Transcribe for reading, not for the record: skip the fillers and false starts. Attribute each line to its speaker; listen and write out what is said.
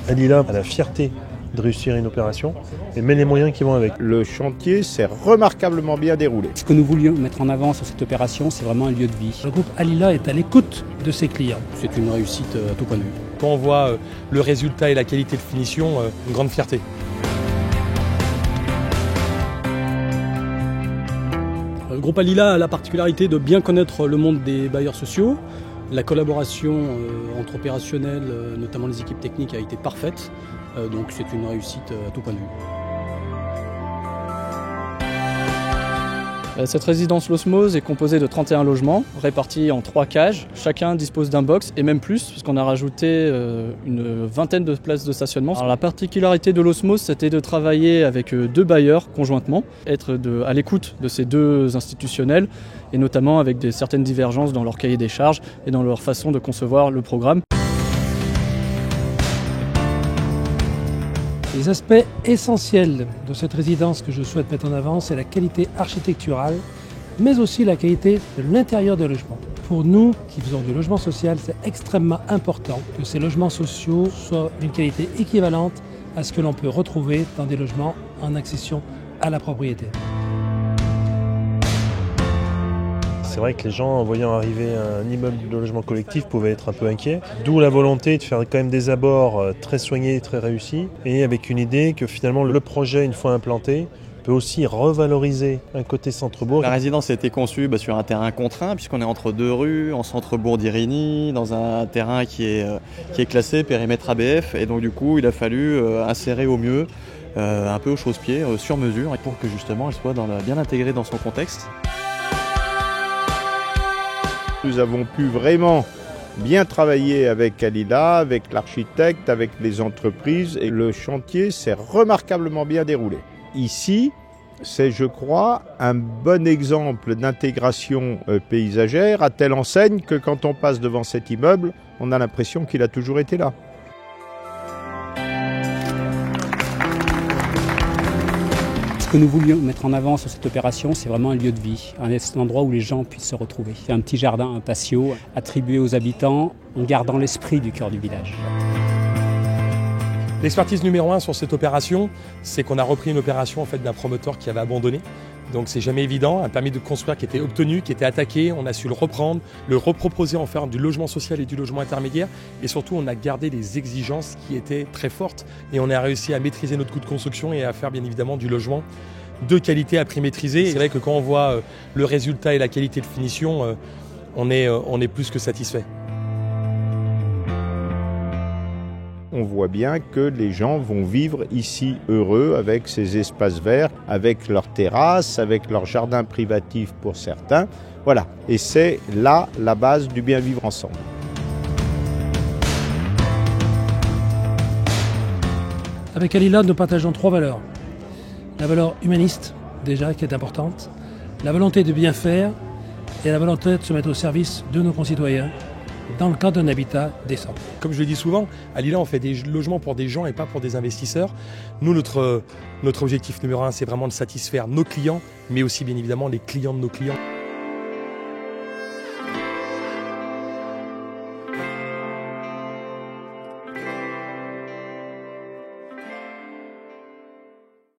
Speaker 1: Alila a la fierté de réussir une opération et met les moyens qui vont avec.
Speaker 2: Le chantier s'est remarquablement bien déroulé.
Speaker 3: Ce que nous voulions mettre en avant sur cette opération, c'est vraiment un lieu de vie.
Speaker 4: Le groupe Alila est à l'écoute de ses clients.
Speaker 3: C'est une réussite à tout point de vue.
Speaker 5: Quand on voit le résultat et la qualité de finition, une grande fierté.
Speaker 6: Le groupe Alila a la particularité de bien connaître le monde des bailleurs sociaux. La collaboration entre opérationnels, notamment les équipes techniques, a été parfaite. Donc c'est une réussite à tout point de vue.
Speaker 7: Cette résidence L'Osmose est composée de 31 logements répartis en 3 cages. Chacun dispose d'un box et même plus puisqu'on a rajouté une vingtaine de places de stationnement. Alors, la particularité de L'Osmose, c'était de travailler avec 2 bailleurs conjointement, être à l'écoute de ces 2 institutionnels et notamment avec certaines divergences dans leur cahier des charges et dans leur façon de concevoir le programme.
Speaker 4: Les aspects essentiels de cette résidence que je souhaite mettre en avant, c'est la qualité architecturale, mais aussi la qualité de l'intérieur des logements. Pour nous qui faisons du logement social, c'est extrêmement important que ces logements sociaux soient d'une qualité équivalente à ce que l'on peut retrouver dans des logements en accession à la propriété.
Speaker 1: C'est vrai que les gens, en voyant arriver un immeuble de logement collectif, pouvaient être un peu inquiets. D'où la volonté de faire quand même des abords très soignés, très réussis, et avec une idée que finalement le projet, une fois implanté, peut aussi revaloriser un côté centre-bourg.
Speaker 8: La résidence a été conçue sur un terrain contraint, puisqu'on est entre 2 rues, en centre-bourg d'Irigny, dans un terrain qui est classé périmètre ABF, et donc du coup il a fallu insérer au mieux un peu au chausse-pied, sur mesure, pour que justement elle soit bien intégrée dans son contexte.
Speaker 2: Nous avons pu vraiment bien travailler avec Alila, avec l'architecte, avec les entreprises et le chantier s'est remarquablement bien déroulé. Ici, c'est, je crois, un bon exemple d'intégration paysagère à telle enseigne que quand on passe devant cet immeuble, on a l'impression qu'il a toujours été là.
Speaker 3: Ce que nous voulions mettre en avant sur cette opération, c'est vraiment un lieu de vie, un endroit où les gens puissent se retrouver. C'est un petit jardin, un patio, attribué aux habitants en gardant l'esprit du cœur du village.
Speaker 5: L'expertise numéro 1 sur cette opération, c'est qu'on a repris une opération d'un promoteur qui avait abandonné. Donc c'est jamais évident, un permis de construire qui était obtenu, qui était attaqué, on a su le reprendre, le reproposer, en faire du logement social et du logement intermédiaire. Et surtout, on a gardé des exigences qui étaient très fortes et on a réussi à maîtriser notre coût de construction et à faire bien évidemment du logement de qualité à prix maîtrisé. C'est vrai que quand on voit le résultat et la qualité de finition, on est plus que satisfait.
Speaker 2: On voit bien que les gens vont vivre ici heureux avec ces espaces verts, avec leurs terrasses, avec leur jardin privatif pour certains. Voilà, et c'est là la base du bien vivre ensemble.
Speaker 4: Avec Alila, nous partageons 3 valeurs. La valeur humaniste, déjà, qui est importante, la volonté de bien faire et la volonté de se mettre au service de nos concitoyens dans le cadre d'un habitat décent.
Speaker 5: Comme je le dis souvent, à Lila, on fait des logements pour des gens et pas pour des investisseurs. Nous, notre objectif numéro 1, c'est vraiment de satisfaire nos clients, mais aussi bien évidemment les clients de nos clients.